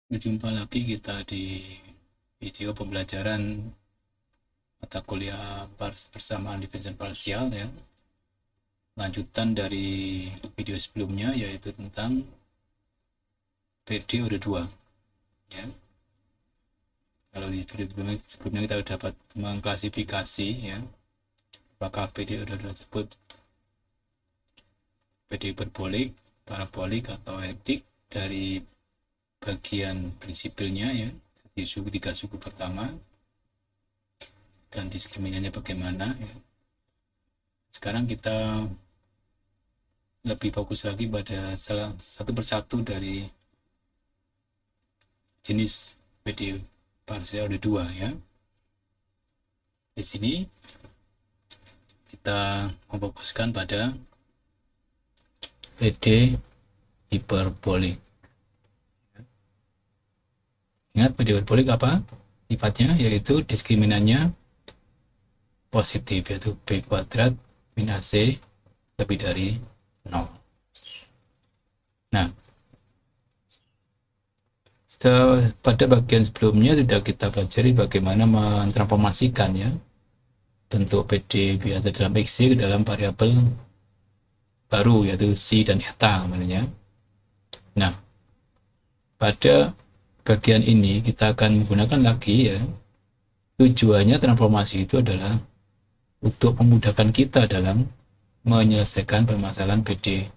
Berjumpa lagi kita di video pembelajaran mata kuliah persamaan diferensial parsial ya. Lanjutan dari video sebelumnya yaitu tentang PD order 2 ya. Kalau di video sebelumnya kita dapat mengklasifikasi ya apakah PD order 2 tersebut PD hiperbolik, parabolik atau eliptik dari bagian prinsipilnya ya, di tiga suku pertama dan diskriminannya bagaimana ya. Sekarang kita lebih fokus lagi pada salah satu persatu dari jenis PD parsial order 2 ya. Di sini kita memfokuskan pada PD hiperbolik. Ingat PD hiperbolik apa? Sifatnya yaitu diskriminannya positif, yaitu B kuadrat min AC lebih dari 0. Nah, pada bagian sebelumnya sudah kita pelajari bagaimana mentransformasikan ya bentuk PD biasa dalam XY ke dalam variabel baru yaitu C dan eta namanya. Nah, pada bagian ini kita akan menggunakan lagi ya, tujuannya transformasi itu adalah untuk memudahkan kita dalam menyelesaikan permasalahan PD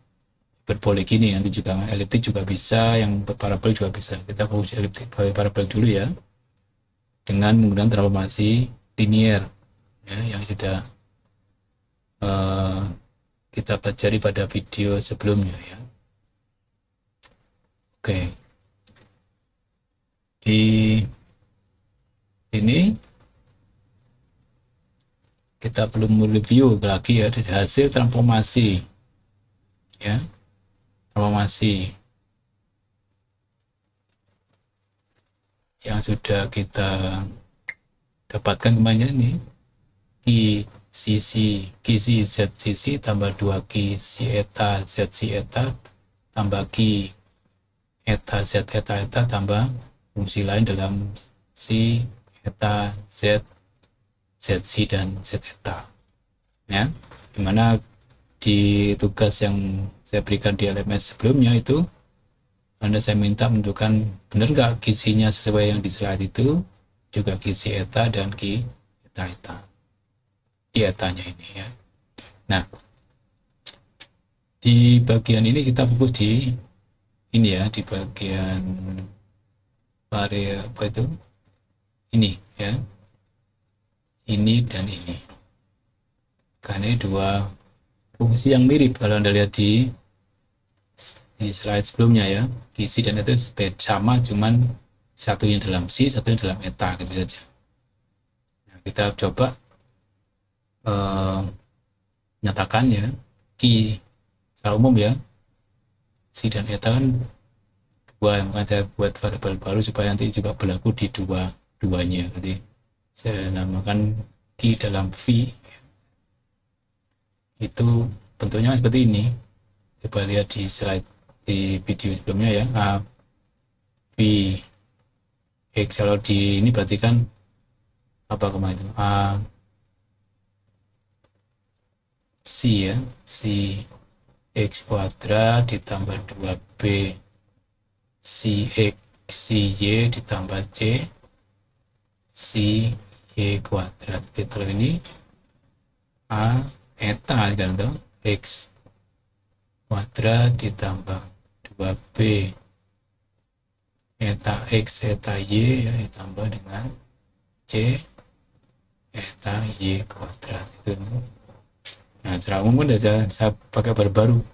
hiperbolik ini. Nanti juga eliptik juga bisa, yang parabol juga bisa. Kita fokus eliptik parabol dulu ya, dengan menggunakan transformasi linier ya, yang sudah kita pelajari pada video sebelumnya ya. Oke, di sini kita belum mereview lagi ya dari hasil transformasi ya, transformasi yang sudah kita dapatkan kemarin ini, Qc ZCC tambah 2 Qc eta ZC eta tambah Q eta Z eta tambah fungsi lain dalam C eta Z ZC dan Z eta ya, dimana di tugas yang saya berikan di LMS sebelumnya itu saya minta menunjukkan benar nggak Qc-nya sesuai yang di slide itu, juga Qc eta dan Q eta eta etanya ini ya. Nah, di bagian ini kita fokus di ini ya, di bagian variabel apa itu ini ya, ini dan ini, karena ini dua fungsi yang mirip kalau Anda lihat di slide sebelumnya ya. Qc dan itu sama, cuman satunya dalam C, satunya dalam eta gitu saja. Nah, kita coba nyatakan ya, Q secara umum ya, C dan eta kan dua, yang ada buat variabel baru supaya nanti juga berlaku di dua-duanya. Jadi saya namakan Q dalam V itu bentuknya seperti ini. Coba lihat di slide di video sebelumnya ya. A V X, kalau di ini berarti kan apa kemarin itu, A C ya, C X kuadrat ditambah 2B C X C Y ditambah C C Y kuadrat. Itu ini A eta kan tuh, X kuadrat ditambah 2B eta X eta Y ya, ditambah dengan C eta Y kuadrat. Itu. Nah, secara umum kan aja saya pakai baru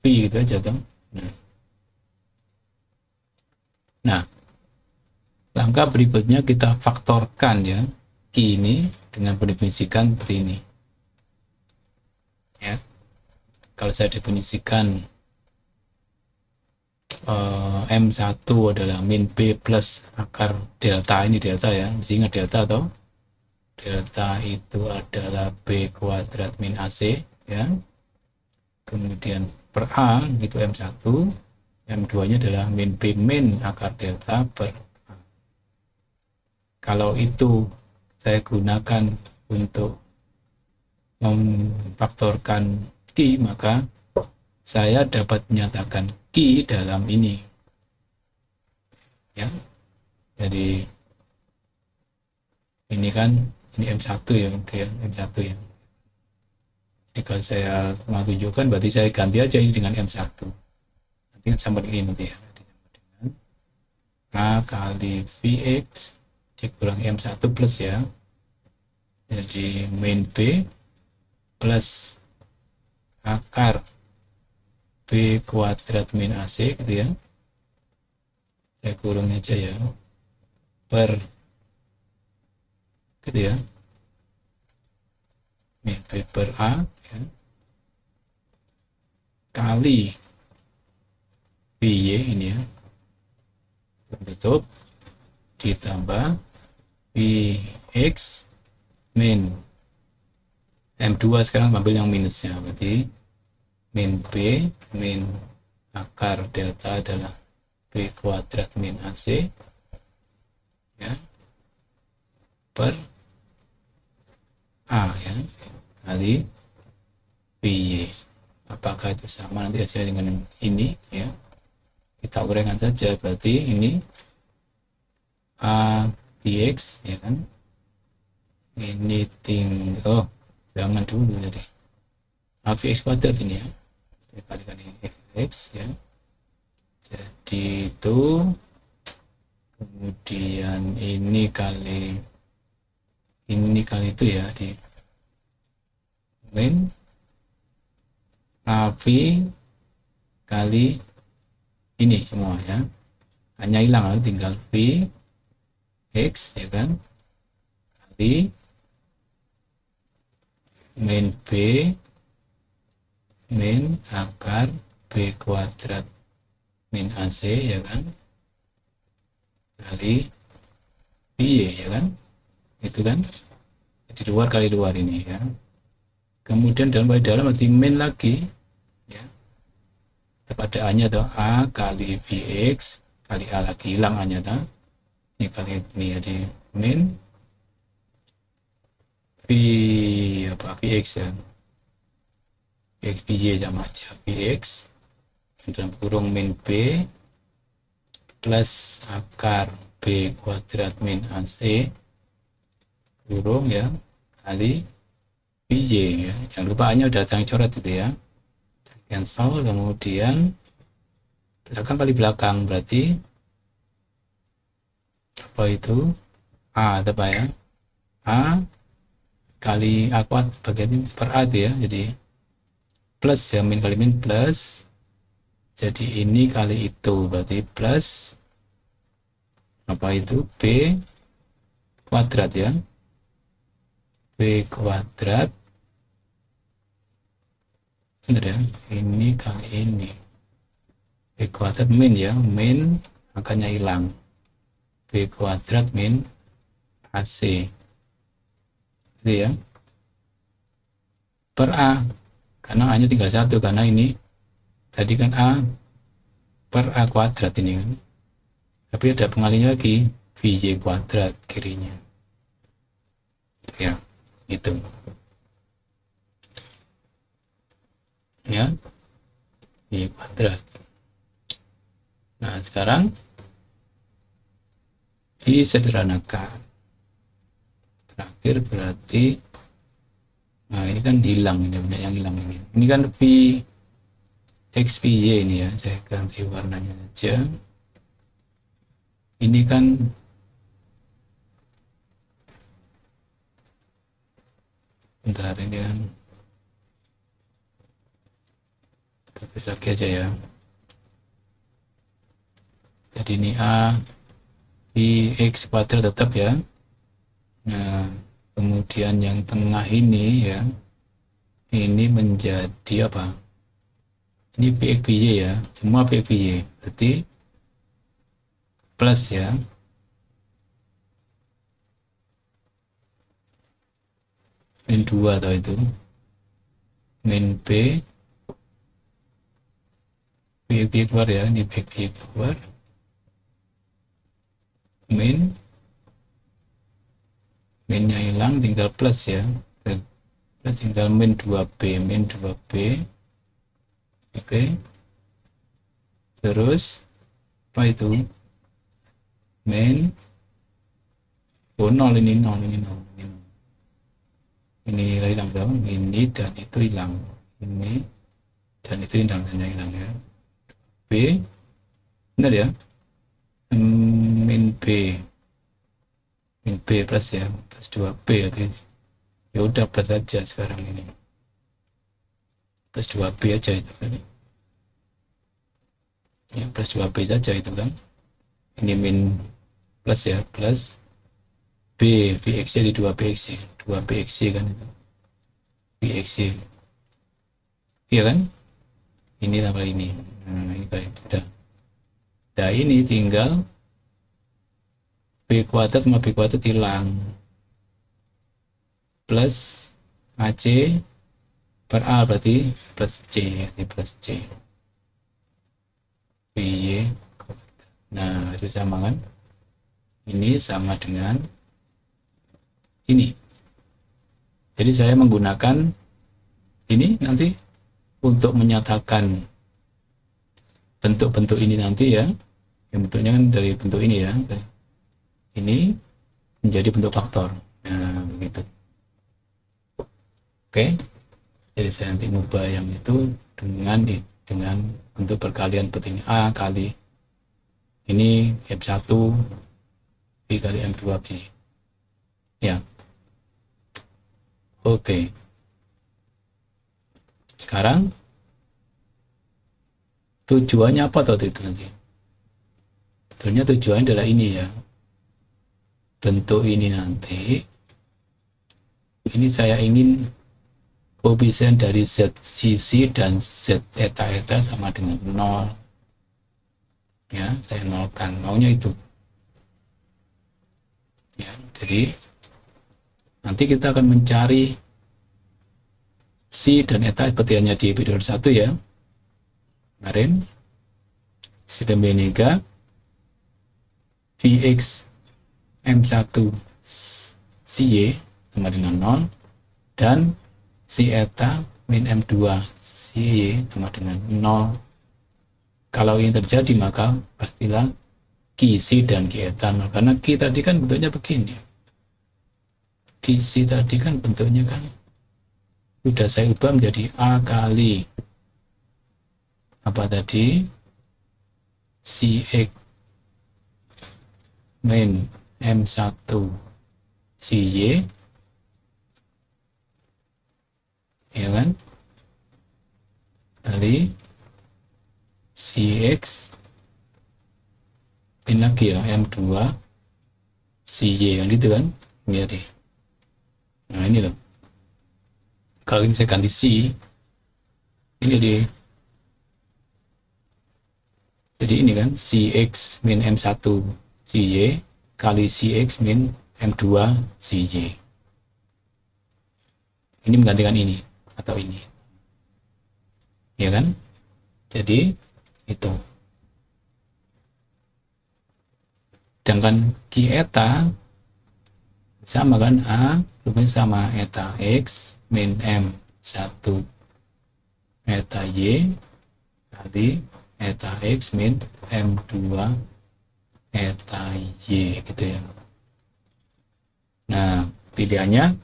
V gitu aja tuh. Nah, langkah berikutnya kita faktorkan ya Q ini dengan mendefinisikan seperti ini ya. Kalau saya definisikan M1 adalah min B plus akar delta, ini delta ya, mesti ingat delta atau delta itu adalah B kuadrat min AC ya, kemudian per A itu M1 M2 nya adalah min B min akar delta per A. Kalau itu saya gunakan untuk memfaktorkan Q, maka saya dapat menyatakan Q dalam ini. Ya, jadi ini kan ini M1 ya, M1 ya. Jadi kalau saya mau tunjukkan berarti saya ganti aja ini dengan M1. Nanti kan sama ini nanti ya. Dengan A kali Vx dikurang M1 plus ya. Jadi min B plus akar B kuadrat min AC gitu ya. Saya kurung aja ya. Per gitu ya. Min B per A ya. Kali Vy ini ya. Tutup ditambah Vx min M2 sekarang ambil yang minusnya, berarti min B min akar delta adalah B kuadrat min AC ya, per A ya, kali Vy. Apakah itu sama? Nanti hasilnya dengan ini ya, kita uraikan saja. Berarti ini A Vx ya kan, ini tinggal jangan dulu jadi A Vx kuadrat ini ya, saya kalikan ini X ya, jadi itu kemudian ini kali itu ya, di min AV kali ini semua ya, hanya hilang tinggal V X ya kan, kali min B min akar B kuadrat min AC ya kan, kali Y ya kan, itu kan di luar kali luar ini ya. Kemudian dalam berarti min lagi ya, pada A nya atau A kali Vx kali A lagi, hilang A nya tak? Ini kali ini jadi min Vx ya, Vx Vy sama aja, Vx dalam kurung min B plus akar B kuadrat min AC kurung ya, kali Vy ya. Jangan lupa A nya udah saya coret itu ya, cancel, kemudian belakang kali belakang berarti apa itu A apa ya, A kali A kuadrat bagian per A itu ya, jadi plus ya, min kali min plus, jadi ini kali itu berarti plus apa itu B kuadrat ya, B kuadrat benar ya, ini kali ini B kuadrat min ya, min angkanya hilang, B kuadrat min AC itu ya, per A, karena A nya tinggal satu, karena ini tadi kan A per A kuadrat ini kan, tapi ada pengalinya lagi Vy kuadrat kirinya ya, itu ya, Vy kuadrat. Nah sekarang disederhanakan, terakhir berarti nah ini kan hilang, ini banyak yang hilang, ini kan V X Y ini ya, saya ganti warnanya aja. Ini kan bentar, ini kan tulis lagi aja ya. Jadi ini A Vx kuadrat tetap ya. Nah kemudian yang tengah ini ya, ini menjadi apa, ini Vx Vy ya, semua Vx Vy berarti plus ya, min 2 atau itu min B B keluar ya, ini B keluar, minnya hilang, tinggal plus ya, plus tinggal min 2B, oke. Terus apa itu? Min, nol, ini nol. Ini hilang dong, ini dan itu hilang, ini dan itu hilang ya. B, benar ya, min B plus ya, plus 2B ya udah plus aja sekarang ini, plus 2B aja itu kan ya, plus 2B saja itu kan, ini min plus ya, plus B, Vx jadi 2Bx kan itu, Vx iya kan, ini tambah ini, nah ini kayak udah. Nah ini tinggal B kuadrat sama B kuadrat hilang, plus AC per A berarti plus C, PY. Nah itu sama kan, ini sama dengan ini. Jadi saya menggunakan ini nanti untuk menyatakan bentuk-bentuk ini nanti ya, yang bentuknya kan dari bentuk ini ya, ini menjadi bentuk faktor. Nah begitu. Oke, jadi saya nanti mengubah yang itu dengan bentuk perkalian seperti ini, A kali ini M1 B kali M2B ya. Oke, sekarang tujuannya apa tadi itu nanti? Sebetulnya tujuannya adalah ini ya, bentuk ini nanti, ini saya ingin koefisien dari Z sisi dan Z eta sama dengan 0 ya, saya nolkan, maunya itu ya. Jadi nanti kita akan mencari C dan eta seperti hanya di episode 1 ya kemarin, C dan B nega Vx M1 CY sama dengan 0 dan C eta min M2 CY sama dengan 0. Kalau ini terjadi maka pastilah Q C dan Q eta 0, karena Q tadi kan bentuknya begini, Q C tadi kan bentuknya kan sudah saya ubah menjadi A kali apa tadi, CX min M1 CY ya kan, kali CX min lagi ya M2 CY yang itu kan, lihat deh. Nah ini loh, kalau ini saya ganti C, ini deh, jadi ini kan CX min M1 CY kali CX min M2 CY, ini menggantikan ini atau ini ya kan, jadi itu. Sedangkan Q eta sama kan, A rupanya sama eta X min M1 eta Y kali eta X min M2 eta Y gitu ya. Nah pilihannya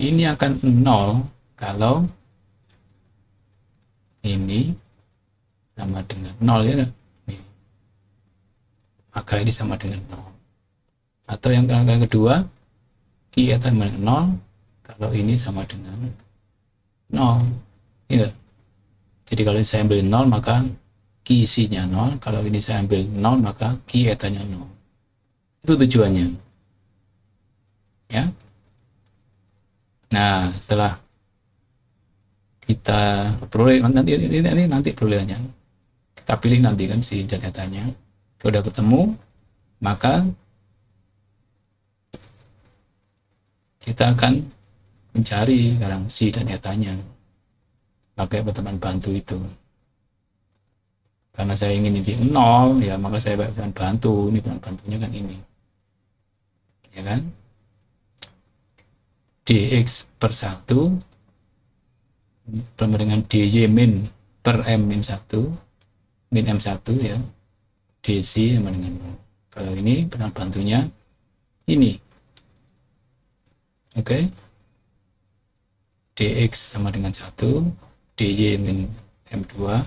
ini akan 0 kalau ini sama dengan 0 ya, maka ini sama dengan 0. Atau yang kedua, Q eta sama dengan 0 kalau ini sama dengan 0 ya. Jadi kalau ini saya ambil 0 maka Q C nya 0, kalau ini saya ambil 0 maka Q eta nya 0. Itu tujuannya ya. Nah setelah kita peroleh nanti perolehannya kita pilih nanti kan C dan etanya sudah ketemu, maka kita akan mencari sekarang C dan etanya pakai teman bantu itu. Karena saya ingin ini 0, ya maka saya akan bantu. Ini bantunya kan ini. Ya kan? Dx per 1 sama dengan dy min per m min 1 min m1 ya, dc sama dengan 0. Kalau ini bantunya ini. Oke. Dx sama dengan 1, dy min m2,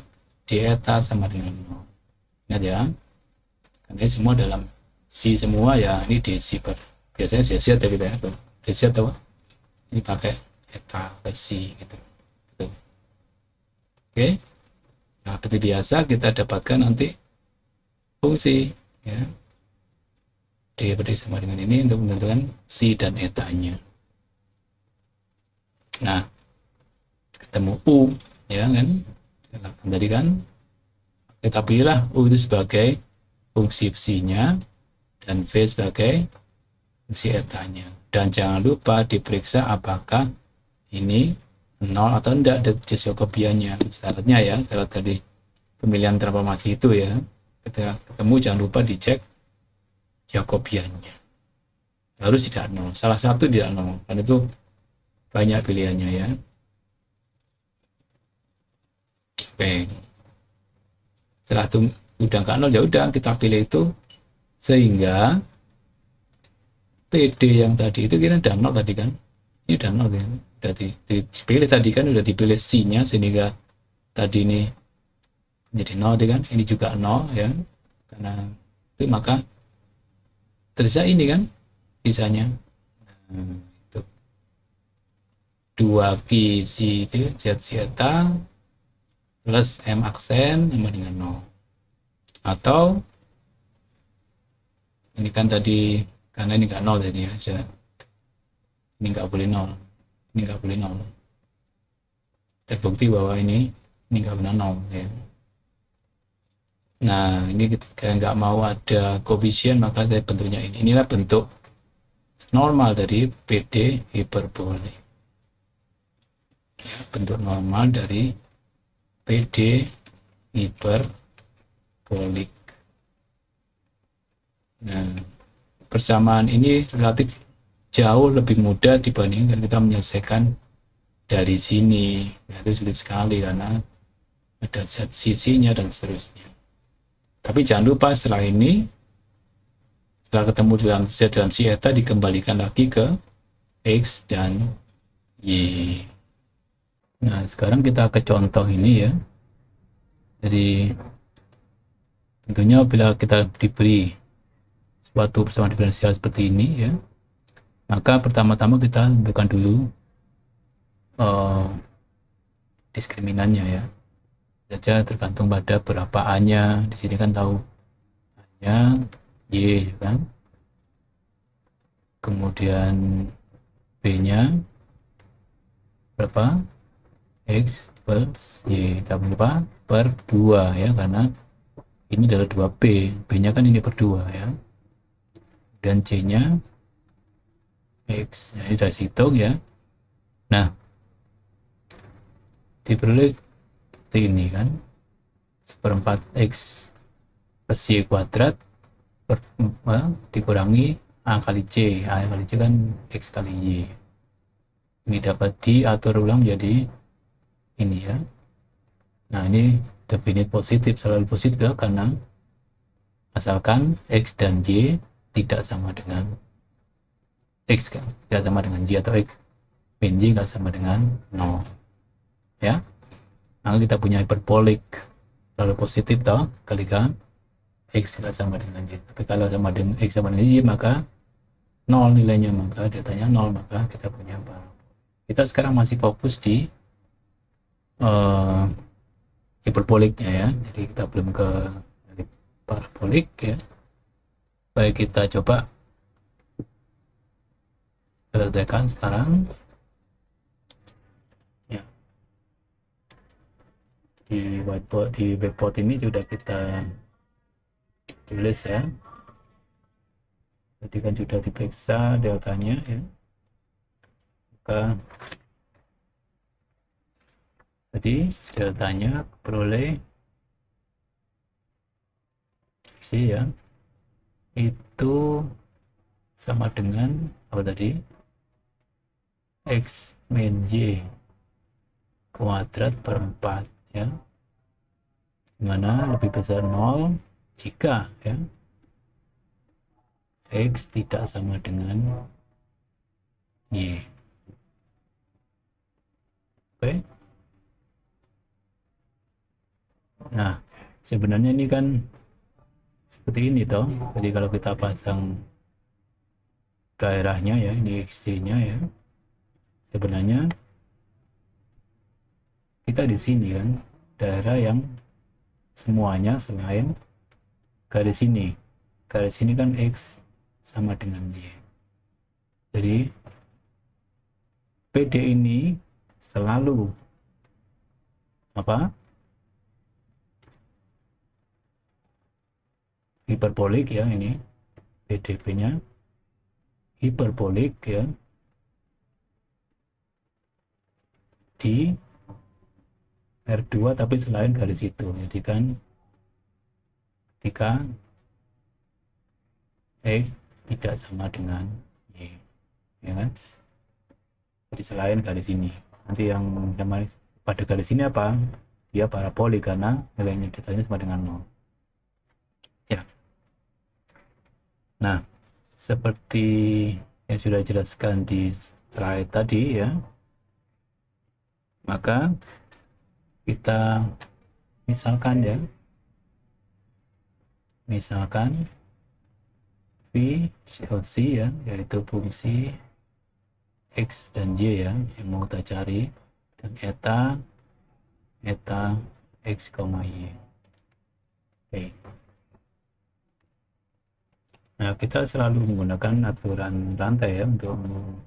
deta sama dengan 0. Ingat ya, karena ini semua dalam C semua ya, ini dc per, biasanya cc atau kita ya, dc atau ini pakai eta c gitu. Oke. Nah, seperti biasa kita dapatkan nanti fungsi ya. D berdiri sama dengan ini untuk menentukan C dan eta-nya. Nah, ketemu U ya kan? Tadi kan kita pilihlah U itu sebagai fungsi psi-nya dan V sebagai fungsi eta-nya. Dan jangan lupa diperiksa apakah ini 0 atau enggak Jacobiannya. Syaratnya ya, syarat tadi pemilihan transformasi itu ya. Ketika ketemu jangan lupa dicek Jacobiannya. Harus tidak 0. Salah satu tidak 0. Karena itu banyak pilihannya ya. Oke. Setelah itu udah nggak 0 ya udah kita pilih itu sehingga PD yang tadi itu kira udah 0 tadi kan. Ini udah 0 ya. Udah dipilih tadi kan, udah dipilih C-nya sehingga tadi ini menjadi 0 tadi kan. Ini juga 0 ya. Karena itu maka tersisa ini kan sisanya. Nah, itu 2 pi si z zeta plus m aksen sama dengan 0. Atau ini kan tadi karena ini nggak 0 tadi ya, ini nggak boleh 0, ini nggak boleh 0, terbukti bahwa ini nggak benar 0 ya. Nah, ini ketika nggak mau ada koefisien maka saya bentuknya ini. Inilah bentuk normal dari PD hiperbolik. Ya, bentuk normal dari PD hiperbolik. Nah, persamaan ini relatif jauh lebih mudah dibandingkan kita menyelesaikan dari sini. Nah, itu sulit sekali karena ada zat sisinya dan seterusnya. Tapi jangan lupa setelah ini, setelah ketemu dalam Z dan si eta dikembalikan lagi ke X dan Y. Nah, sekarang kita ke contoh ini ya. Jadi, tentunya bila kita diberi suatu persamaan diferensial seperti ini ya, maka pertama-tama kita tentukan dulu diskriminannya ya. Saja tergantung pada berapa A-nya. Di sini kan tahu A-nya Y kan. Kemudian B-nya berapa? X plus Y. Kita lupa per 2 ya, karena ini adalah 2B. B-nya kan ini per 2 ya. Dan C-nya X. Nah, ini sudah hitung ya. Nah, diperoleh seperti ini kan, seperempat X plus Y kuadrat dikurangi A kali C. A kali C kan X kali Y. Ini dapat diatur ulang menjadi ini ya. Nah, ini definite positif, selalu positif ya, karena asalkan X dan Y tidak sama dengan X kan, tidak sama dengan Y, atau X min Y nggak sama dengan 0 ya. Maka kita punya hiperbolik selalu positif toh ketika X tidak sama dengan Y. Tapi kalau sama dengan X sama dengan Y maka 0 nilainya, maka datanya 0, maka kita punya parabola. Kita sekarang masih fokus di hiperboliknya ya, jadi kita belum ke parabolik ya. Baik, kita coba selesaikan sekarang ya. Di whiteboard, di blackboard ini sudah kita tulis ya. Jadi kan sudah diperiksa deltanya ya. Maka jadi deltanya peroleh C ya, itu sama dengan apa tadi? X min Y kuadrat per 4 ya, dimana lebih besar 0 jika ya X tidak sama dengan Y. Oke. Nah, sebenarnya ini kan seperti ini toh. Jadi kalau kita pasang daerahnya ya, ini X-nya ya, sebenarnya kita di sini kan daerah yang semuanya selain garis ini. Garis ini kan X sama dengan Y. Jadi PD ini selalu apa? Hiperbolik ya, ini PDB-nya hiperbolik ya, di R2 tapi selain garis itu. Jadi kan ketika X tidak sama dengan Y ya kan, jadi selain garis ini. Nanti yang sama pada garis ini apa? Dia parabolik karena nilainya detailnya sama dengan 0 ya. Nah, seperti yang sudah dijelaskan di slide tadi ya, maka kita misalkan ya, misalkan V C ya, yaitu fungsi X dan Y ya yang mau kita cari, dan eta X, Y. Oke. Nah, kita selalu menggunakan aturan rantai ya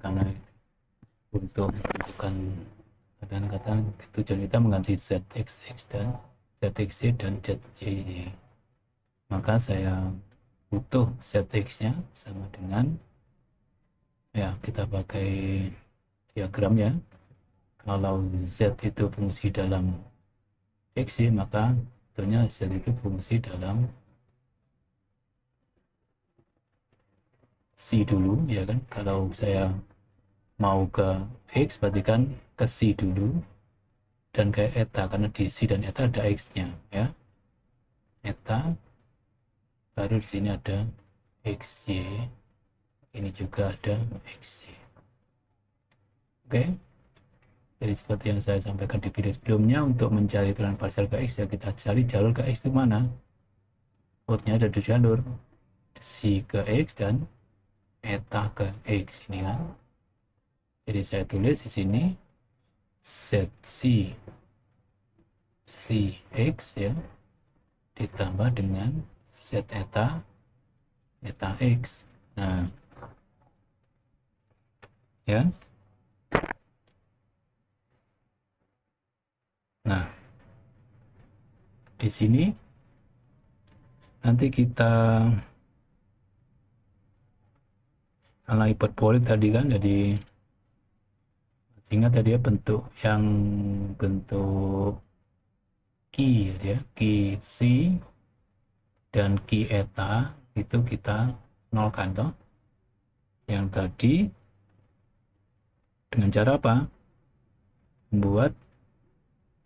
karena untuk menentukan kata-kata tujuan kita mengganti ZXX dan ZXY dan ZY. Maka saya butuh ZX-nya sama dengan ya, kita pakai diagram ya. Kalau Z itu fungsi dalam XY, maka tentunya Z itu fungsi dalam C dulu ya kan. Kalau saya mau ke X berarti kan ke C dulu dan ke eta, karena di C dan eta ada X nya ya, eta, baru di sini ada XY, ini juga ada XY. Oke. Jadi seperti yang saya sampaikan di video sebelumnya, untuk mencari turunan parsial ke X ya kita cari jalur ke X itu mana. Outnya ada di jalur C ke X dan eta ke X ini kan. Jadi saya tulis di sini ZC CX ya ditambah dengan Z eta X. Nah, ya. Nah, di sini nanti kita ala hiperbolik tadi kan, jadi sehingga tadi ya bentuk yang bentuk Ki ya, Ki C dan Ki eta itu kita nolkan toh. Yang tadi dengan cara apa? Membuat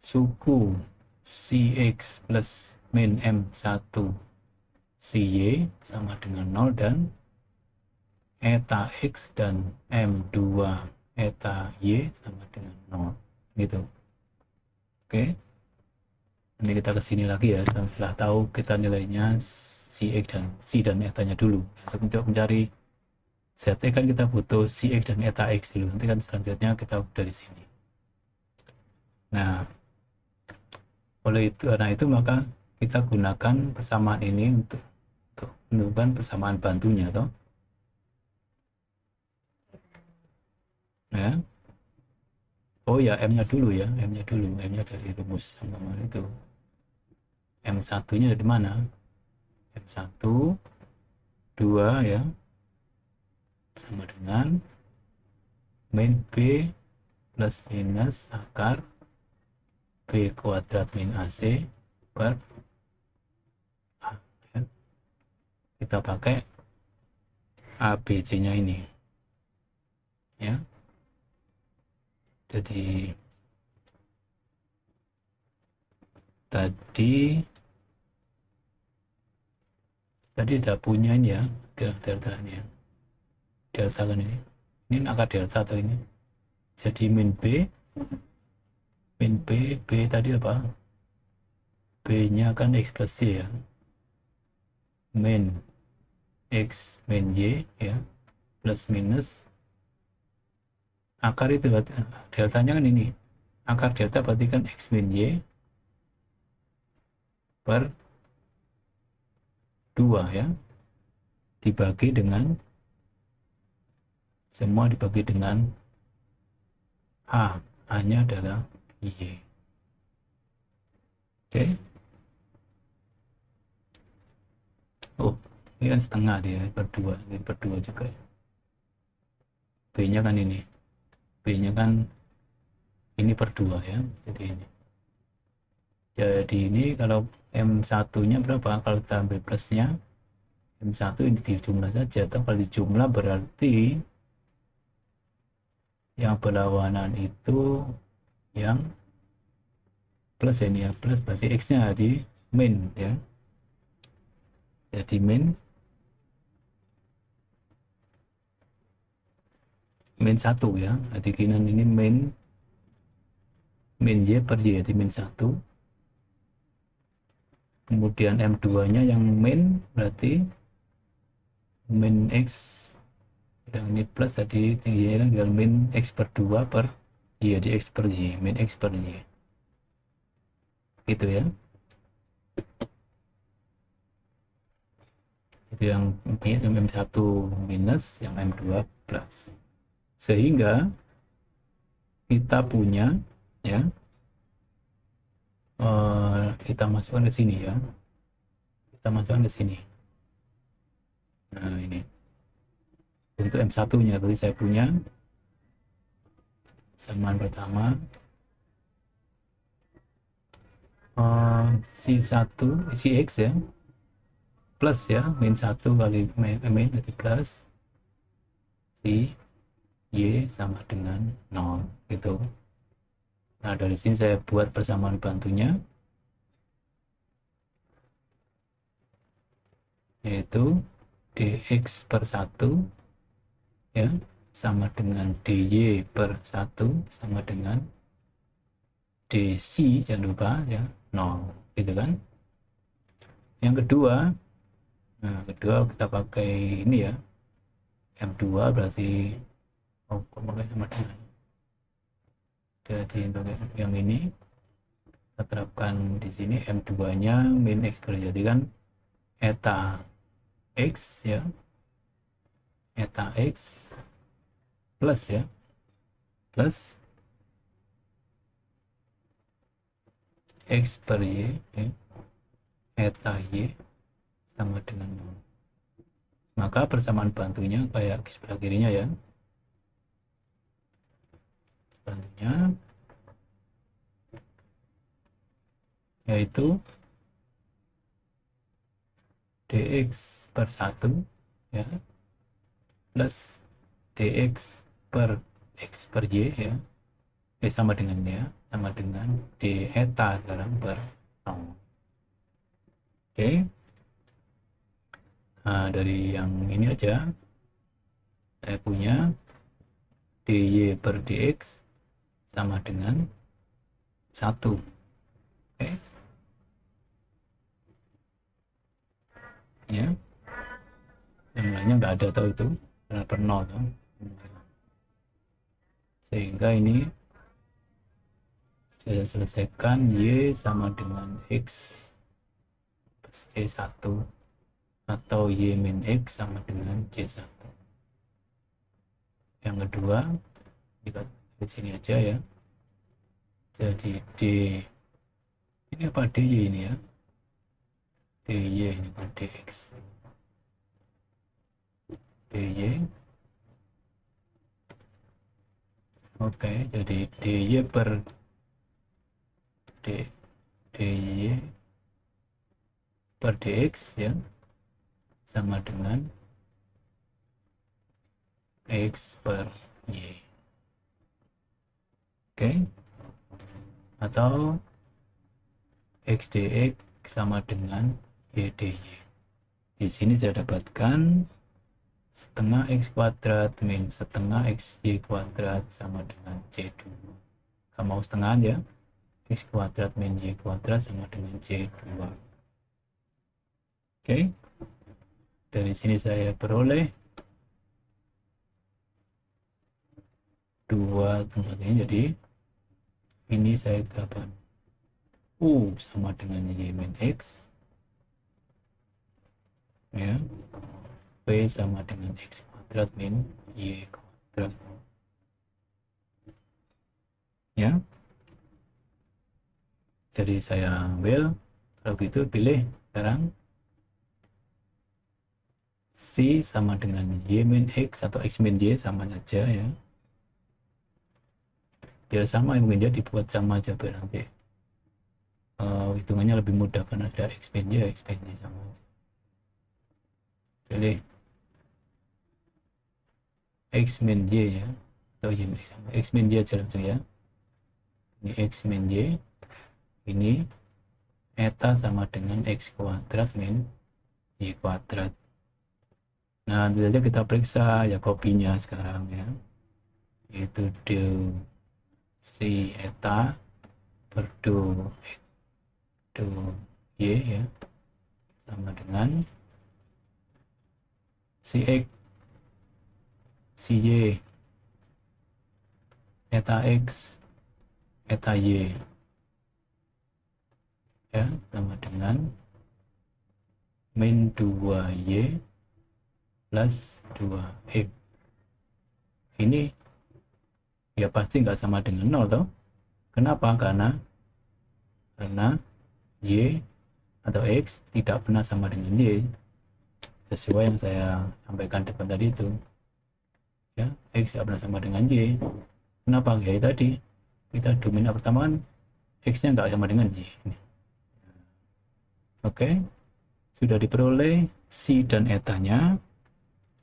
suku CX plus min M1 CY sama dengan 0 dan eta X dan M2 eta Y sama dengan 0 gitu. Oke. Nanti kita ke sini lagi ya setelah tahu kita nilainya CX dan C dan etanya dulu. Untuk mencari ZT kan kita butuh CX dan eta X dulu. Nanti kan selanjutnya kita dari sini. Nah, oleh itu, karena itu maka kita gunakan persamaan ini untuk menentukan persamaan bantunya toh. Ya. Oh ya, M-nya dulu ya, M-nya dulu, M-nya dari rumus sama itu. M1-nya dari mana? M1 2 ya. Sama dengan min B plus minus akar B kuadrat min AC per A ya. kita pakai ABC-nya ini ya. Jadi tadi udah punya ini ya, deltanya. Delta kan ini akar delta atau ini. Jadi min B, B tadi apa? B-nya kan X plus Y ya. Min X min Y ya, plus minus akar itu deltanya kan ini. Akar delta berarti kan X min Y per 2 ya, dibagi dengan semua dibagi dengan A nya adalah Y. Oke. Oh, ini kan setengah dia per 2, ini per 2 juga ya. B nya kan ini, B nya kan ini per 2 ya, jadi ini kalau M1 nya berapa? Kalau kita ambil plusnya, M1 ini dijumlah saja, atau kalau dijumlah berarti yang berlawanan itu yang plus ini ya, plus berarti X nya di min ya, jadi min 1 ya, jadi kinan ini min Y per Y, jadi min 1. Kemudian M2 nya yang min berarti min X, yang ini plus, jadi tingginya tinggal min X per 2 per Y, jadi X per Y, min X per Y gitu ya. Itu yang M1 minus, yang M2 plus, sehingga kita punya ya, kita masukkan ke sini ya, kita masukkan ke sini. Nah ini untuk M1 nya, berarti saya punya samaan pertama si X ya, plus ya, min 1 kali min berarti plus si Y sama dengan 0 gitu. Nah dari sini saya buat persamaan bantunya, yaitu dx per 1 ya sama dengan dy per 1 sama dengan dc, jangan lupa ya, 0 gitu kan. Yang kedua, nah kedua kita pakai ini ya, M2 berarti pakai sama dengan, jadi untuk yang ini kita terapkan di sini, M2 nya min X per, jadi kan eta X ya, eta X plus ya, plus X per Y ya, eta Y sama dengan 0. Maka persamaan bantunya kayak sebelah kirinya ya, bantunya yaitu dx per 1 ya, plus dx per X per Y ya, sama dengan ya, sama dengan d eta sekarang per 0. Oke. Nah dari yang ini aja saya punya dy per dx sama dengan 1. Oke ya, yang lainnya nggak ada atau itu karena per 0 kan? Sehingga ini saya selesaikan y sama dengan x plus c1 atau y min x sama dengan c1. Yang kedua kita di sini aja ya, jadi d ini apa, dy ini ya, dy ini per dx, dy oke, jadi dy per dy per dx ya sama dengan X per Y. Oke. Atau X dx sama dengan Y dy. Di sini saya dapatkan setengah X kuadrat min setengah XY kuadrat sama dengan C2. Kalau mau setengah ya, X kuadrat min Y kuadrat sama dengan C2. Oke. Dari sini saya peroleh 2 tempat ini, jadi ini saya dapat U sama dengan Y min X, ya, P sama dengan X kuadrat min Y kuadrat, ya. Jadi saya ambil, kalau gitu pilih sekarang C sama dengan Y min X atau X min Y sama saja, ya. Biar sama, yang mungkin dibuat sama aja biar nanti hitungannya lebih mudah, kan ada X min Y, X min Y sama aja. Pilih X min Y, ya, atau Y min X sama X min Y aja langsung, ya. Ini X min Y, ini eta sama dengan X kuadrat min Y kuadrat. Nah, nanti saja kita periksa ya kopinya sekarang, ya, yaitu do C eta per do Y, ya, sama dengan Cx Cy eta X eta Y, ya, sama dengan min 2Y plus 2X. Ini ya pasti nggak sama dengan 0 toh. Kenapa? Karena Y atau X tidak pernah sama dengan Y, sesuai yang saya sampaikan depan tadi itu, ya. X tidak pernah sama dengan Y. Kenapa? Ya tadi kita domain pertama kan X nya nggak sama dengan Y. Oke, sudah diperoleh C dan etanya.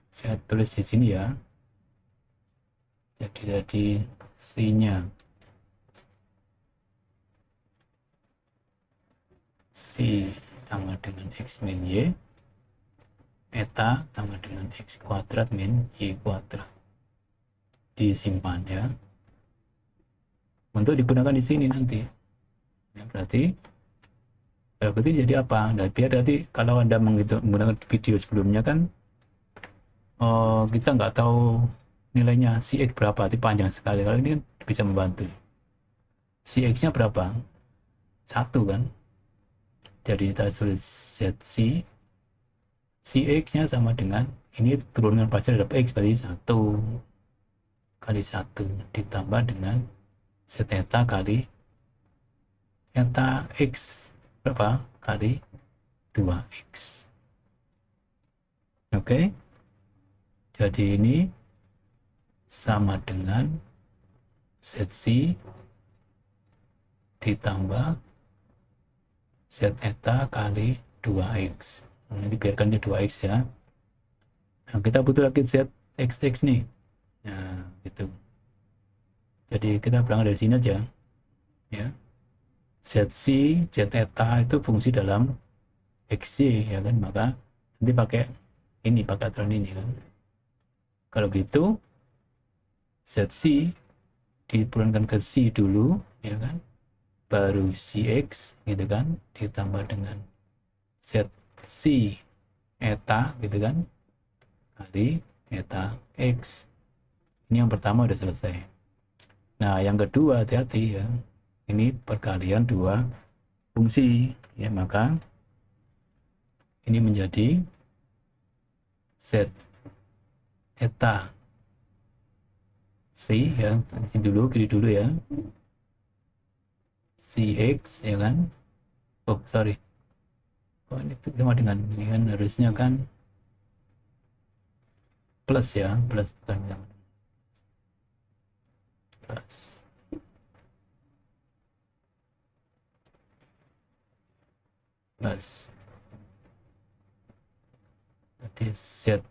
Saya tulis di sini, ya. Jadi C-nya C sama dengan X min Y, eta sama dengan X kuadrat min Y kuadrat. Disimpan, ya, untuk digunakan di sini nanti, ya. Berarti jadi apa? Nah, biar nanti kalau Anda menggunakan video sebelumnya kan kita nggak tahu nilainya Cx berapa, nanti panjang sekali. Kalau ini kan bisa membantu. Cx nya berapa? 1 kan, jadi kita tulis ZC, Cx nya sama dengan, ini turunkan pasti dapat X, berarti 1 kali 1 ditambah dengan Z eta kali eta X berapa kali 2X. Oke. Jadi ini sama dengan ZC ditambah Z eta kali 2X. Nah, ini biarkan dia 2X, ya. Nah, kita butuh lagi ZXX nih. Nah, gitu. Jadi kita berangkat dari sini aja, ya. ZC, Z eta itu fungsi dalam XY, ya kan, maka nanti pakai ini, pakai aturan ini kan. Kalau gitu ZC diturunkan ke C dulu, ya kan, baru Cx, gitu kan, ditambah dengan ZC eta, gitu kan, kali eta X. Ini yang pertama udah selesai. Nah, yang kedua, hati-hati, ya, ini perkalian dua fungsi, ya, maka ini menjadi Z eta C, ya, di sini dulu, kiri dulu, ya, Cx, ya kan. Oh, sorry, kok ini sama dengan ini kan, harusnya kan plus, ya, plus, bukan plus. Plus di Z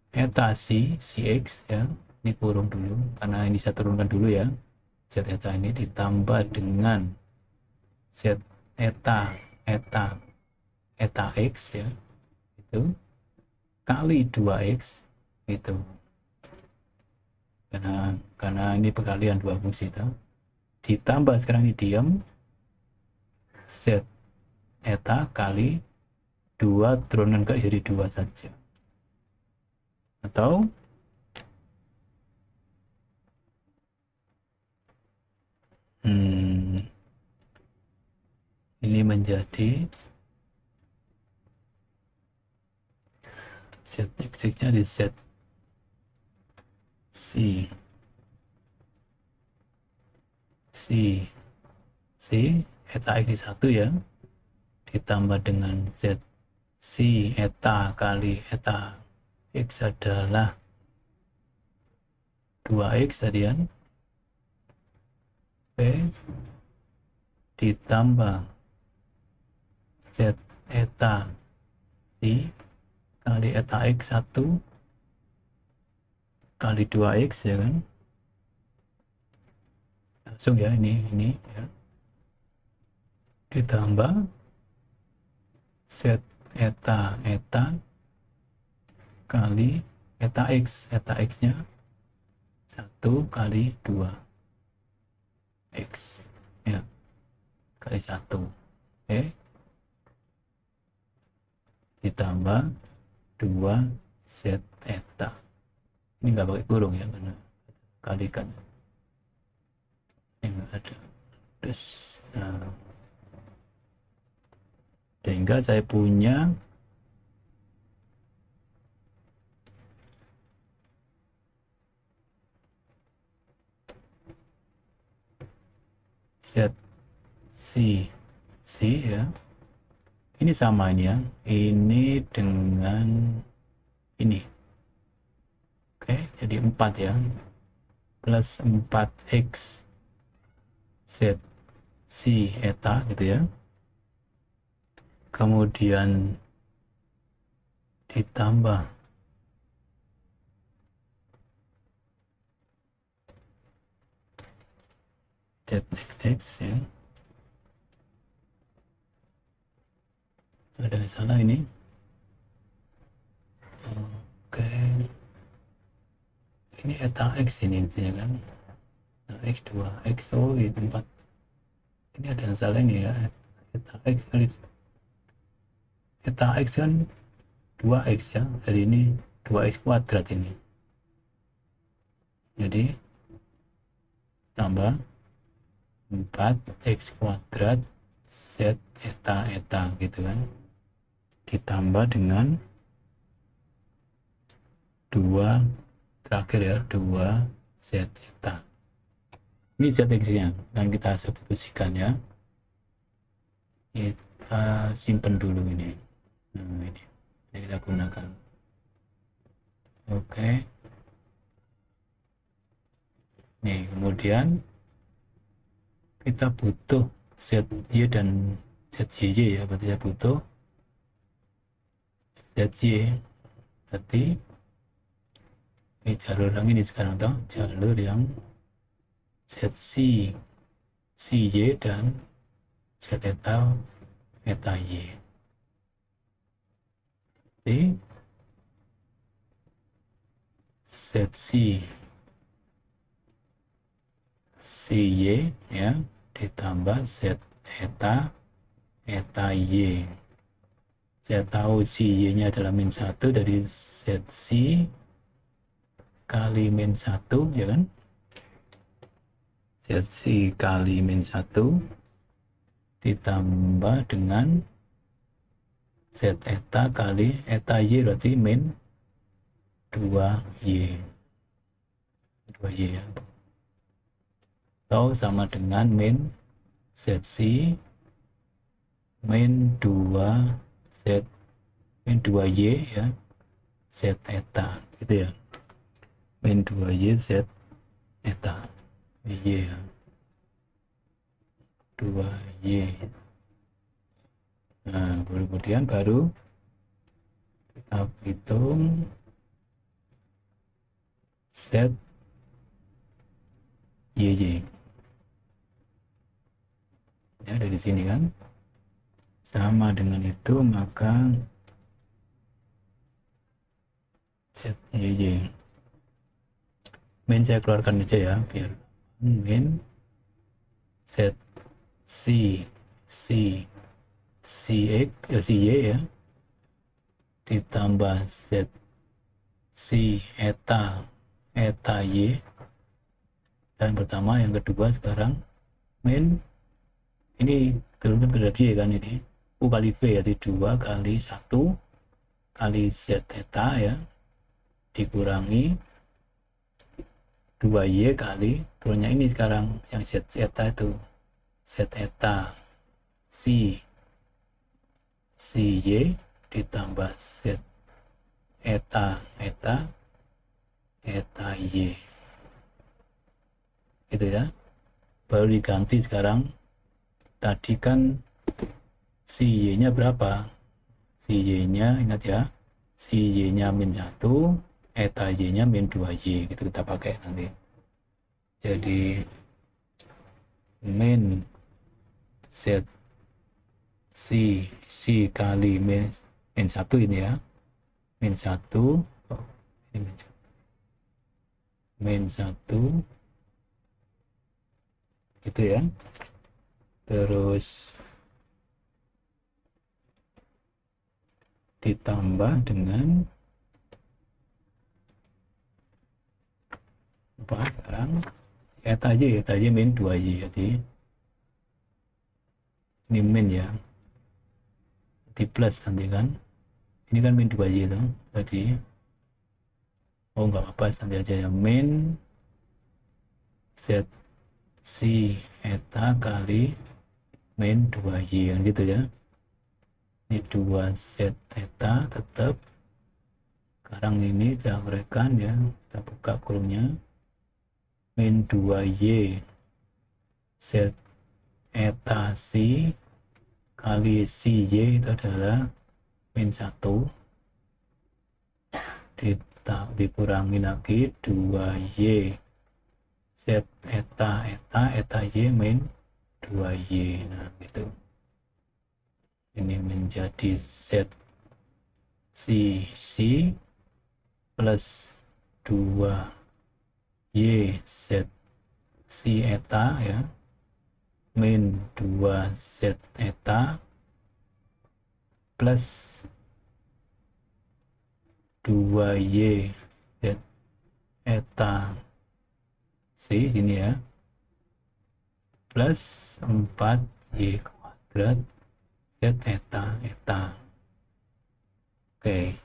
eta si X ya, ini kurung dulu karena ini saya turunkan dulu ya, Z eta ini ditambah dengan Z eta X ya, itu kali 2X itu, karena ini perkalian dua fungsi itu, ditambah sekarang ini diam Z eta kali 2 turunkan ke jadi 2 saja, atau ini menjadi Z nya di Z C eta X di 1 ya, ditambah dengan Z C eta kali eta X adalah 2X tadi kan, Oke, ditambah Z eta C kali eta X 1 kali 2X ya kan, langsung ya ini ya, ditambah Z eta kali eta X nya 1 kali 2X ya, kali 1, oke, ditambah 2 Z eta, ini nggak pakai kurung ya karena kalikan ini nggak ada, terus nah, sehingga saya punya Z C ya, ini sama ini ya, ini dengan ini, oke, jadi 4 ya, plus 4X Z C eta gitu ya, kemudian ditambah ZXX ya, ada yang salah ini, oke, ini eta X ini intinya kan, nah, X2 X, oh itu 4, ini ada yang salah ini ya, eta X kali eta X kan 2X ya, dari ini 2X kuadrat ini, jadi tambah 4X kuadrat Z eta gitu kan, ditambah dengan 2 terakhir ya, 2 Z eta, ini Z X nya dan kita substitusikan ya, kita simpan dulu ini, nah ini kita gunakan, oke, nih kemudian kita butuh ZY dan ZYY ya, berarti saya butuh ZY, berarti ini jalur yang ini sekarang toh, jalur yang ZC CY dan Z eta Y, jadi ZC CY ya, ditambah Z eta Y, saya tahu si Y nya adalah min 1 dari ZC kali min 1 ya kan, ZC kali min 1 ditambah dengan Z eta kali eta Y, berarti min 2Y ya, atau sama dengan min ZC min 2Y ya, Z eta gitu ya, min 2Y Z eta Y ya, 2Y. Nah kemudian baru kita hitung set YY ya, dari sini kan sama dengan itu, maka set YY main saya keluarkan aja ya biar main set C CX CY ya ditambah set C eta Y, dan pertama yang kedua sekarang main ini turunkan berarti ya kan, ini U kali V, yaitu 2 kali 1 kali Z theta ya dikurangi 2Y kali turunnya ini sekarang yang Z theta itu Z theta CY ditambah Z eta Y gitu ya, baru diganti sekarang. Tadi kan si Y nya berapa, si Y nya ingat ya, si Y nya min 1, eta Y nya min 2Y gitu kita pakai nanti. Jadi min Z C kali min 1 ini ya, min 1 ini min 1 gitu ya, terus ditambah dengan apa sekarang eta Y min 2Y, jadi ini min ya, di plus nanti kan, ini kan min 2Y itu, jadi oh nggak apa-apa nanti aja ya, min Z C eta kali min 2Y kan gitu ya, ini 2 Z theta tetap. Sekarang ini kita uraikan ya, kita buka kolomnya, min 2Y Z eta C kali CY itu adalah min 1 dikurangi lagi 2Y Z eta Y min 2Y, nah gitu. Ini menjadi Z C plus 2Y Z C eta ya min 2 Z eta plus 2Y Z eta C sini ya plus 4Y kuadrat Z eta. Oke,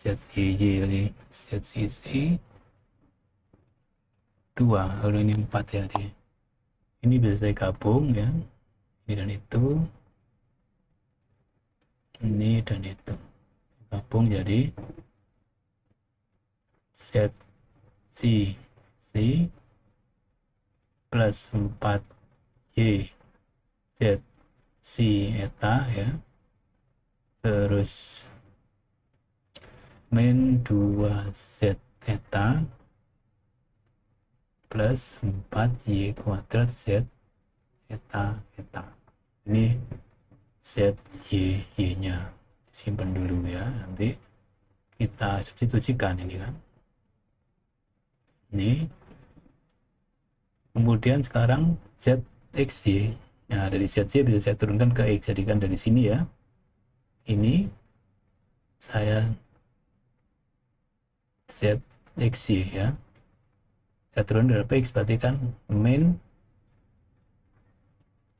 ZY ini ZCC 2, kalau ini 4 ya dia. Ini bisa saya gabung ya, ini dan itu, ini dan itu gabung jadi ZCC plus 4Y ZC eta ya, terus min 2 Z eta plus 4Y kuadrat Z eta. Ini Z Y nya simpan dulu ya, nanti kita substitusikan ini kan. Ini kemudian sekarang ZXY, nah dari ZY bisa saya turunkan ke X, jadikan dari sini ya, ini saya ZXY ya, saya turun dari X, berarti kan min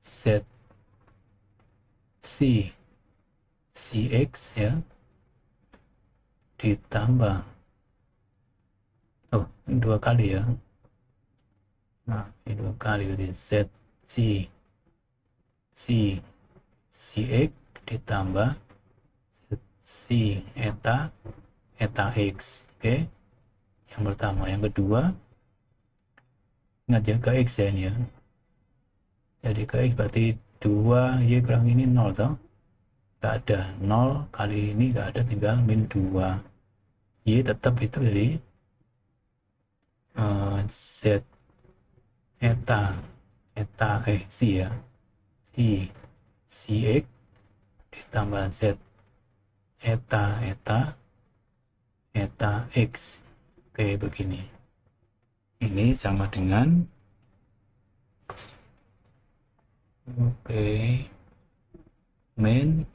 Z CX ya ditambah ini 2 kali ya, nah ini 2 kali, jadi CX ditambah Z eta X. Oke, yang pertama. Yang kedua ingat ya, ke X ya ini ya, jadi ke X berarti 2Y kurang ini 0 toh, nggak ada, 0 kali ini nggak ada, tinggal min 2. Y tetap itu dari Z C ya, Cx ditambah Z eta X. Oke, begini. Ini sama dengan min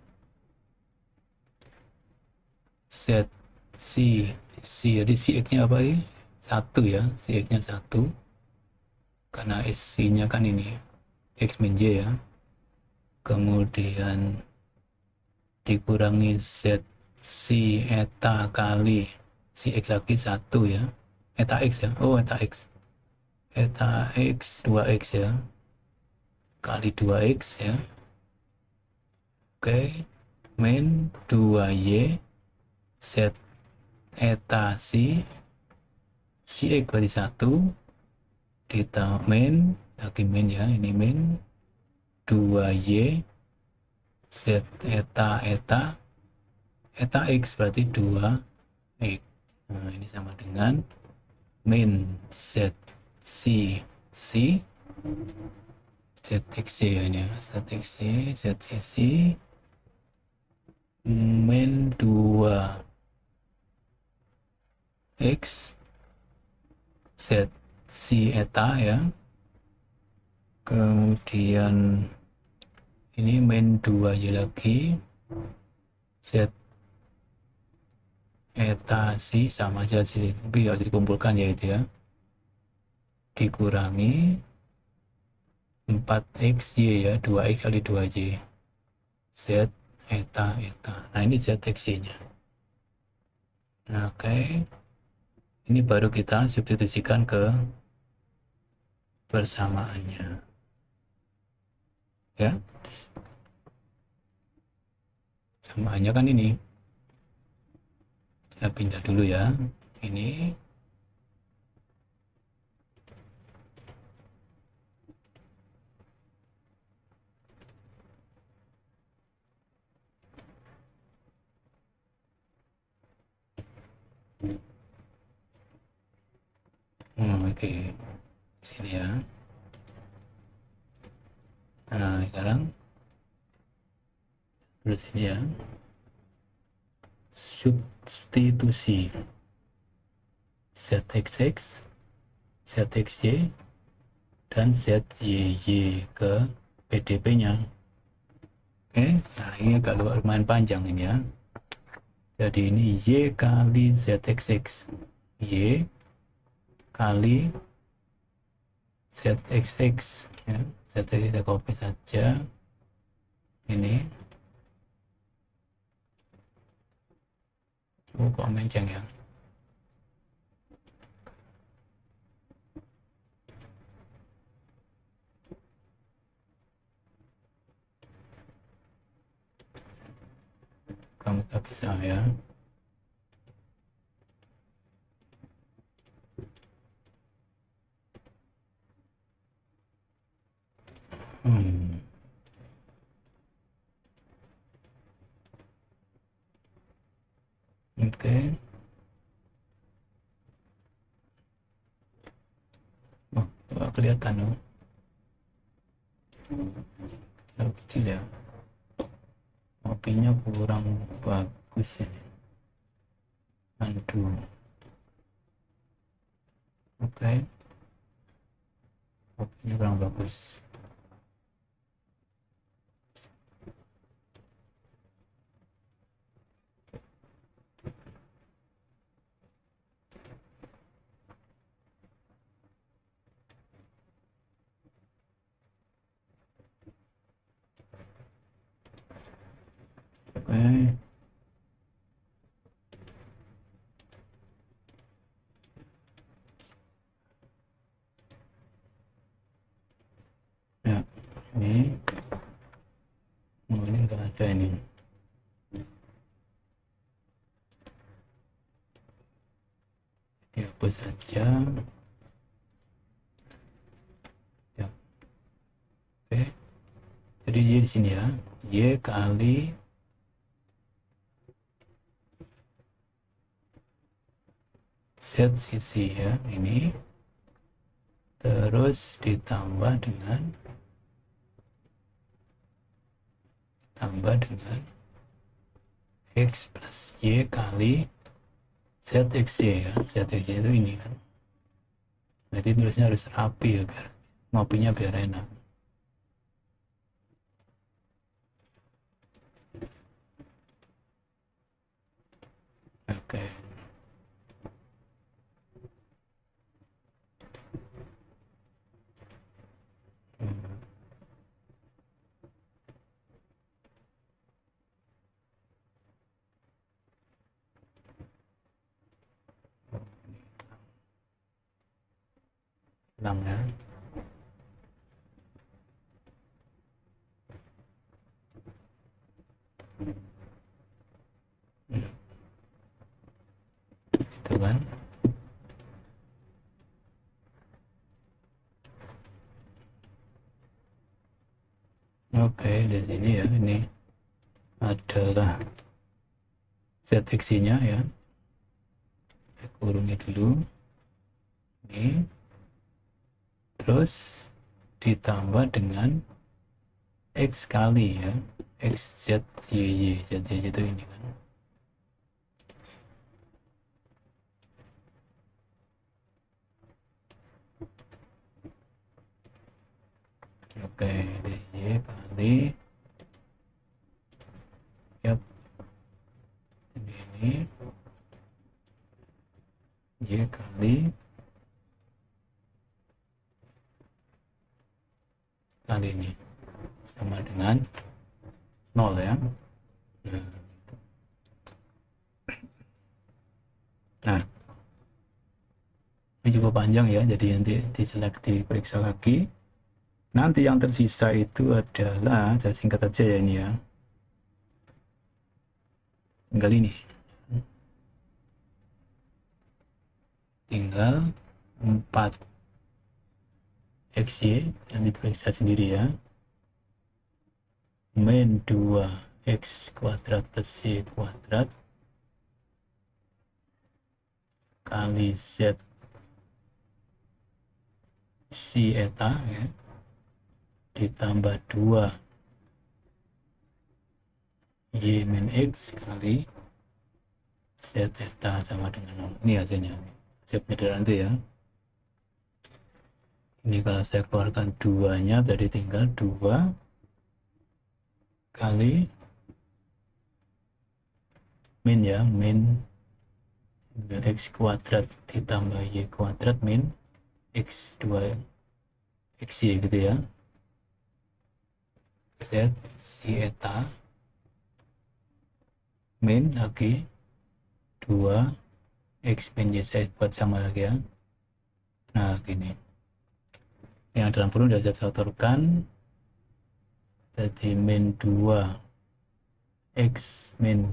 Z jadi Cx nya apa ini? 1 ya, Cx nya 1 karena SC nya kan ini X min Y ya, kemudian dikurangi Z C eta kali Cx lagi 1 ya, eta X ya, eta X 2X ya, kali 2X ya. Oke, min 2Y Z eta Cx berarti 1 ditambah min lagi min ya, ini min 2Y Z eta X berarti 2X. Nah, ini sama dengan min Z ZXY ya, ini ZXY min 2X Z eta ya, kemudian ini min 2Y lagi Z eta sama aja sih, tapi harus dikumpulkan ya itu ya, dikurangi 4XY ya, 2X kali 2Y Z eta. Nah, ini ZXY nya. Nah, oke. Ini baru kita substitusikan ke persamaannya ya. Samaannya kan ini, kita pindah dulu ya, ini oke. Sini ya. Nah, sekarang terus ini ya, substitusi ZXX, ZXY dan ZYY ke PDP-nya. Oke, nah ini agak lumayan panjang ini ya. Jadi ini Y kali ZXX, Y kali ZXX ya. ZXX kita copy saja ini. Kok menceng ya. Kamu tak bisa ya. Oke. Oh, nggak kelihatan loh. Terlalu kecil ya. Kopinya kurang bagus ini. Aduh. Oke. Kopinya kurang bagus. Oke. Ya, ini enggak ada ini. Dihapus saja ya. Oke, jadi Y di sini ya, Y kali Z sisi ya ini, terus ditambah dengan X plus Y kali ZXY ya. ZXY itu ini kan, berarti tulisnya harus rapi ya biar ngopinya biar enak. Oke. Hilang ya. Itu kan. Oke, di sini ya, ini adalah ZXY-nya ya. Saya kurungi dulu. Ini. Terus ditambah dengan X kali ya. X, Z, Y, Z, Y itu ini kan. Oke, Y kali yap ini Y kali ini sama dengan 0 ya. Nah, ini cukup panjang ya, jadi nanti diperiksa lagi. Nanti yang tersisa itu adalah, saya singkat aja ya ini ya, tinggal ini, tinggal 4 XY yang diperiksa sendiri ya, min 2x kuadrat plus y kuadrat kali z si eta ya, ditambah 2 y min x kali z eta sama dengan 0. Ini hasilnya, hasil penyederhanaan itu ya. Ini kalau saya keluarkan 2-nya tadi tinggal 2 kali min ya, min x kuadrat ditambah y kuadrat min x 2 xy gitu ya, z si eta min lagi 2 x min y, saya buat sama lagi ya. Nah gini, yang dalam kurung sudah saya faktorkan, jadi min 2 x min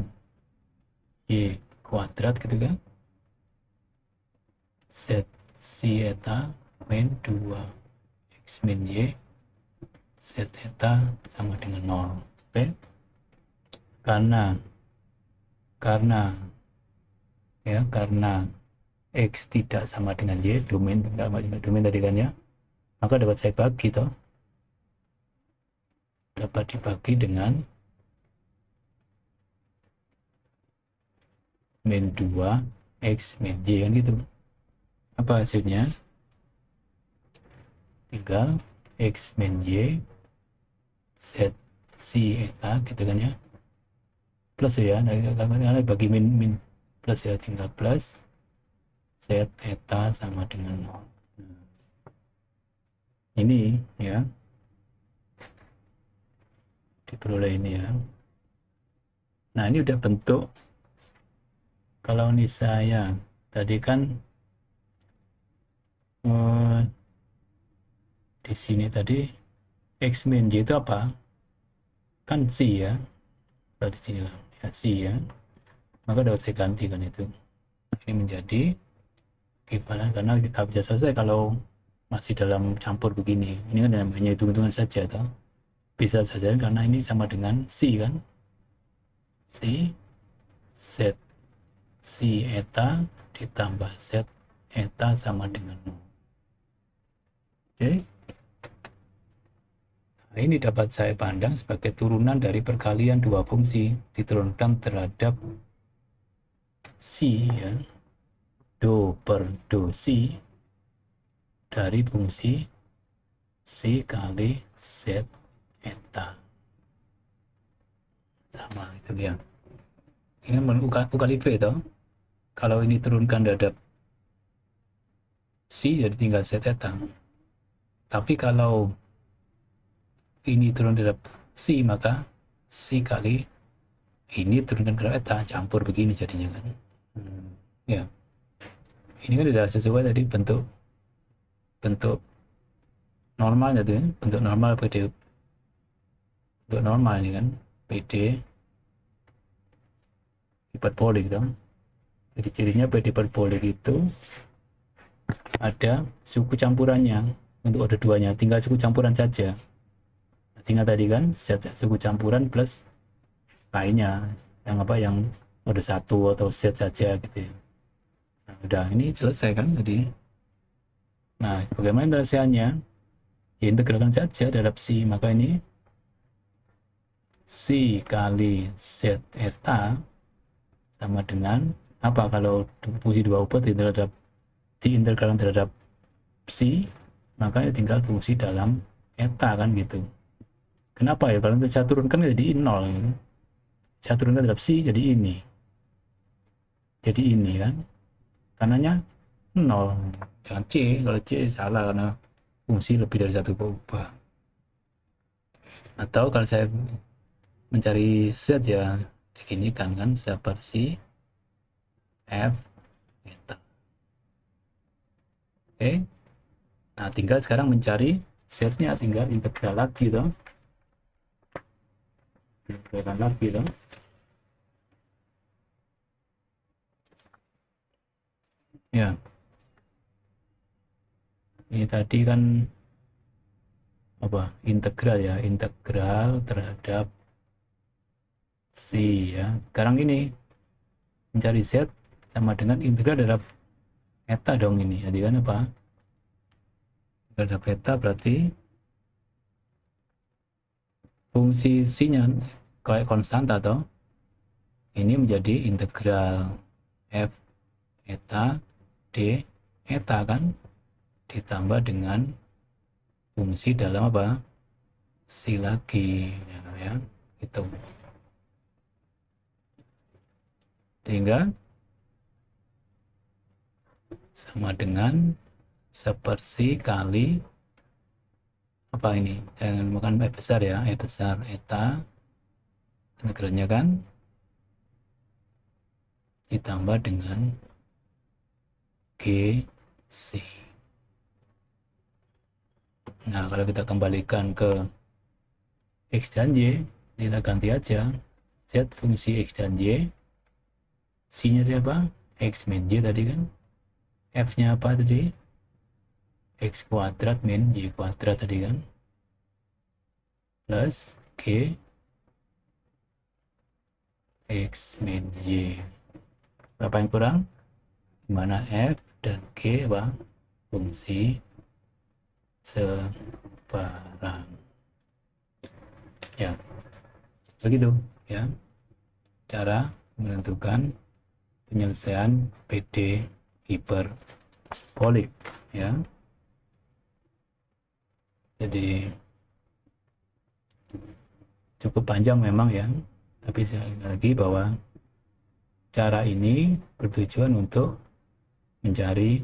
y kuadrat gitu kan, z si eta min 2 x min y z eta sama dengan 0. Oke, karena x tidak sama dengan y, domain tadi kan ya, maka dapat saya bagi toh, dapat dibagi dengan min 2 x min y kan gitu. Apa hasilnya? Tinggal x min y z si eta gitu kan ya, plus ya, nah, bagi min plus ya, tinggal plus z eta sama dengan 0. Ini ya, diperoleh ini ya. Nah ini udah bentuk. Kalau ini saya tadi kan di sini tadi x min y itu apa? Kan C ya. Kalau di sini lah ya, C ya. Maka dapat saya gantikan itu. Ini menjadi equivalent, karena kita bisa selesai kalau masih dalam campur begini. Ini kan hanya hitung-hitungan saja toh. Bisa saja karena ini sama dengan C kan. C Z si eta ditambah Z eta sama dengan 0. Oke. Nah, ini dapat saya pandang sebagai turunan dari perkalian dua fungsi diturunkan terhadap si, ya, do per do si dari fungsi si kali Z eta. Sama itu ya. Ini ukali V itu. Kalau ini turunkan terhadap si jadi tinggal Z eta. Tapi kalau ini turun terhadap si, maka si kali ini turunkan terhadap eta, campur begini jadinya kan. Ya, ini kan sudah sesuai tadi bentuk normalnya tuh ya, bentuk normal PD, bentuk normal ini kan PD hiperbolik dong. Jadi cirinya PD hiperbolik itu ada suku campurannya. Untuk ada duanya, tinggal suku campuran saja. Sehingga tadi kan suku campuran plus lainnya yang apa, yang ada satu atau Z saja gitu ya. Nah, udah, ini selesai kan tadi. Nah, bagaimana penyelesaiannya? Ya, integralkan saja terhadap si, maka ini si kali Z eta sama dengan apa? Kalau fungsi dua uput diintegralkan terhadap si, maka tinggal fungsi dalam eta kan gitu. Kenapa ya? Kalau saya turunkan jadi 0. Saya turunkan terhadap si jadi ini. Jadi ini kan. Karenanya 0. Jangan C. Kalau C salah karena fungsi lebih dari satu berubah. Atau kalau saya mencari Z ya diginikan kan seperti F eta. Oke. Nah, tinggal sekarang mencari Z-nya, tinggal integral lagi dong. Integralkan lagi dong. Ya. Ini tadi kan apa? Integral ya, integral terhadap si ya. Sekarang ini mencari Z sama dengan integral terhadap eta dong ini. Jadi kan apa? Terhadap eta berarti fungsi C-nya kayak konstanta toh. Ini menjadi integral F eta D eta kan, ditambah dengan fungsi dalam apa? Si lagi ya, itu. Sehingga sama dengan seperti kali apa ini? Jangan bukan E besar ya, E besar eta integralnya kan ditambah dengan GC. Nah, kalau kita kembalikan ke X dan Y, kita ganti aja Z fungsi X dan Y. C-nya apa? X min Y tadi kan. F-nya apa tadi? X kuadrat min Y kuadrat tadi kan. Plus G X min Y. Berapa yang kurang? Dimana F dan G apa? Fungsi sebarang. Ya, begitu ya cara menentukan penyelesaian PD hiperbolik ya. Jadi cukup panjang memang ya, tapi sekali lagi bahwa cara ini bertujuan untuk mencari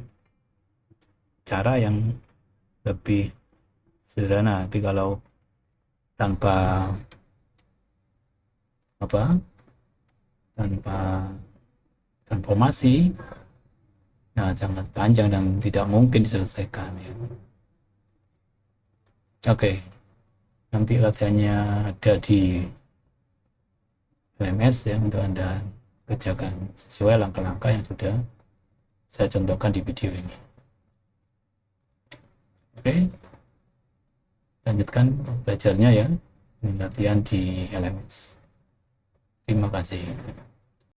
cara yang lebih sederhana. Tapi kalau tanpa transformasi, nah sangat panjang dan tidak mungkin diselesaikan ya. Oke, nanti latihannya ada di LMS ya, untuk Anda kerjakan sesuai langkah-langkah yang sudah saya contohkan di video ini. Oke, lanjutkan belajarnya ya, latihan di LMS. Terima kasih.